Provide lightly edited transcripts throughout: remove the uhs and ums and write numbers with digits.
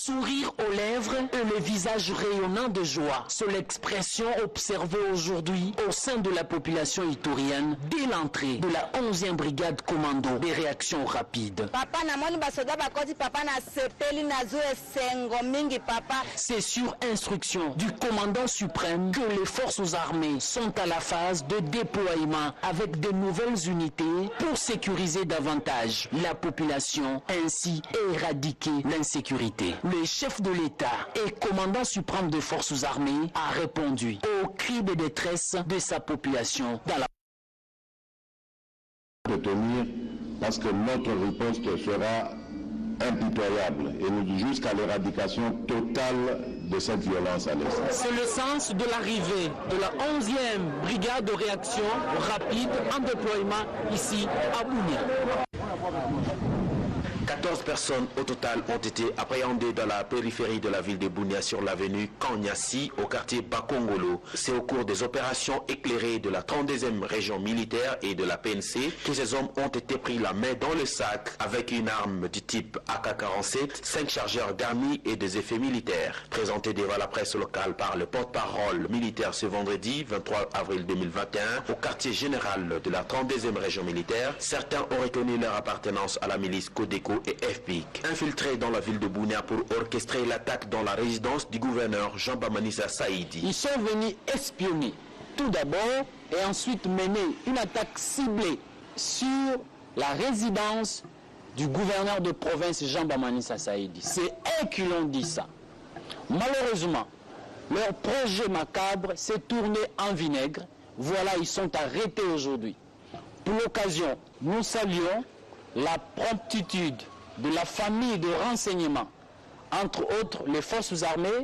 sourire aux lèvres et le visage rayonnant de joie. C'est l'expression observée aujourd'hui au sein de la population iturienne dès l'entrée de la 11e brigade commando des réactions rapides. C'est sur instruction du commandant suprême que les forces armées sont à la phase de déploiement avec de nouvelles unités pour sécuriser davantage la population ainsi éradiquer l'insécurité. Le chef de l'État et commandant suprême des forces armées a répondu aux cris de détresse de sa population dans la de tenir parce que notre riposte sera impitoyable et jusqu'à l'éradication totale de cette violence à l'Est. C'est le sens de l'arrivée de la 11e brigade de réaction rapide en déploiement ici à Bunia. 14 personnes au total ont été appréhendées dans la périphérie de la ville de Bunia sur l'avenue Kanyasi au quartier Bakongolo. C'est au cours des opérations éclairées de la 32e région militaire et de la PNC que ces hommes ont été pris la main dans le sac avec une arme du type AK-47, 5 chargeurs d'armes et des effets militaires. Présenté devant la presse locale par le porte-parole militaire ce vendredi 23 avril 2021 au quartier général de la 32e région militaire, certains ont reconnu leur appartenance à la milice Codeco et FPIC, infiltrés dans la ville de Bunia pour orchestrer l'attaque dans la résidence du gouverneur Jean-Baptiste Saïdi. Ils sont venus espionner tout d'abord et ensuite mener une attaque ciblée sur la résidence du gouverneur de province Jean-Baptiste Saïdi. C'est eux qui l'ont dit ça. Malheureusement, leur projet macabre s'est tourné en vinaigre. Voilà, ils sont arrêtés aujourd'hui. Pour l'occasion, nous saluons la promptitude de la famille de renseignement, entre autres les forces armées,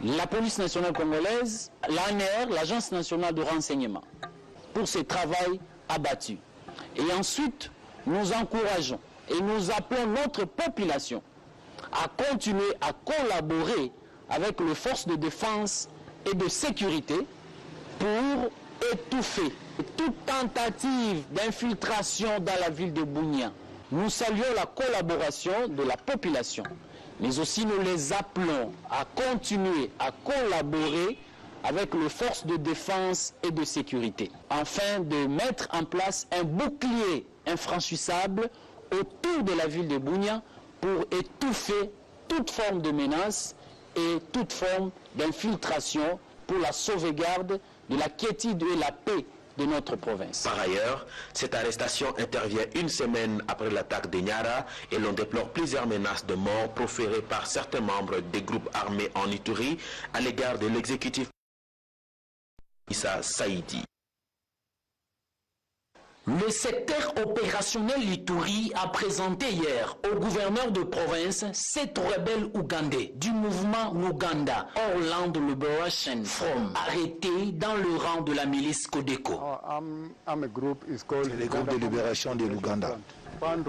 la police nationale congolaise, l'ANR, l'Agence nationale de renseignement, pour ce travail abattu. Et ensuite, nous encourageons et nous appelons notre population à continuer à collaborer avec les forces de défense et de sécurité pour étouffer toute tentative d'infiltration dans la ville de Bunia. Nous saluons la collaboration de la population, mais aussi nous les appelons à continuer à collaborer avec les forces de défense et de sécurité, afin de mettre en place un bouclier infranchissable autour de la ville de Bunia pour étouffer toute forme de menace et toute forme d'infiltration pour la sauvegarde de la quiétude et la paix de notre province. Par ailleurs, cette arrestation intervient une semaine après l'attaque de Niara et l'on déplore plusieurs menaces de mort proférées par certains membres des groupes armés en Ituri à l'égard de l'exécutif Issa Saïdi. Le secteur opérationnel Ituri a présenté hier au gouverneur de province 7 rebelles ougandais du mouvement Luganda, Orlando Liberation Front, arrêtés dans le rang de la milice Codeco. C'est le groupe de libération de l'Ouganda. Ils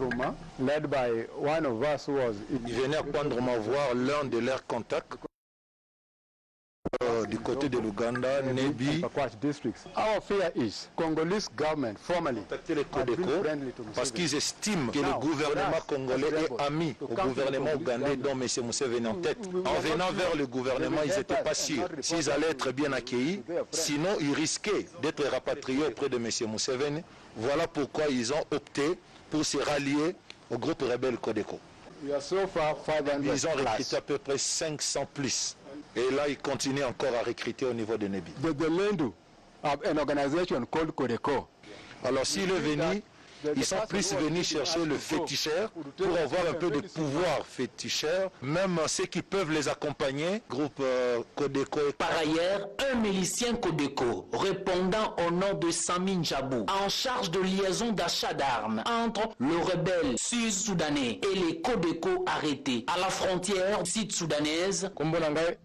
venaient à Pandroma voir l'un de leurs contacts du côté de l'Ouganda, Nebi. Our fear is Congolese government formally Contacter les Codeco parce qu'ils estiment que le gouvernement congolais est ami au gouvernement ougandais dont M. Museveni en tête. En venant vers le gouvernement, ils n'étaient pas sûrs s'ils allaient être bien accueillis, sinon ils risquaient d'être rapatriés auprès de M. Museveni. Voilà pourquoi ils ont opté pour se rallier au groupe rebelle Codeco. Ils ont recruté à peu près 500 plus. Et là, ils continuent encore à recruter au niveau de Nebi. Alors, s'il est venu, ils sont plus venus chercher le féticheur pour avoir un peu de pouvoir féticheur, même ceux qui peuvent les accompagner, groupe Codeco. Par ailleurs, un milicien Codeco, répondant au nom de Sami Njabou, en charge de liaison d'achat d'armes entre le rebelle sud-soudanais et les Codeco arrêtés à la frontière sud-soudanaise.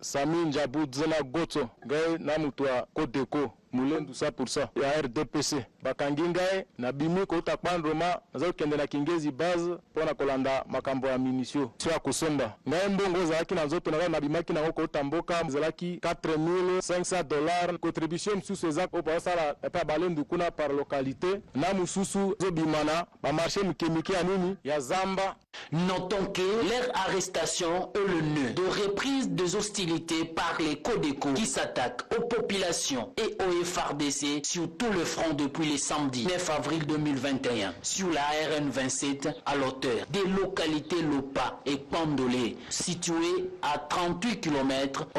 Sami Njabou Zela Goto, Gai Namutwa Codeco. Mulendu ça pour ça ya RDPC bakangi ngai na bimi ko utakpandroma nazo kende na Kingezi base pona kolanda makambo ya minisio sio kusomba ngai mbongo zaki na nzoto na bimaki na ko utamboka zalaki $4,500 contribution sous ces actes au pasala pa balendu kuna par localité na mususu zo bimana ba marché mukemiki ya nini ya Zamba. Notons que leur arrestation est le nœud de reprise des hostilités par les Codeco qui s'attaquent aux populations et au FARDC sur tout le front depuis le samedi 9 avril 2021 sur la RN 27 à l'auteur des localités Lopa et Pandolé situées à 38 km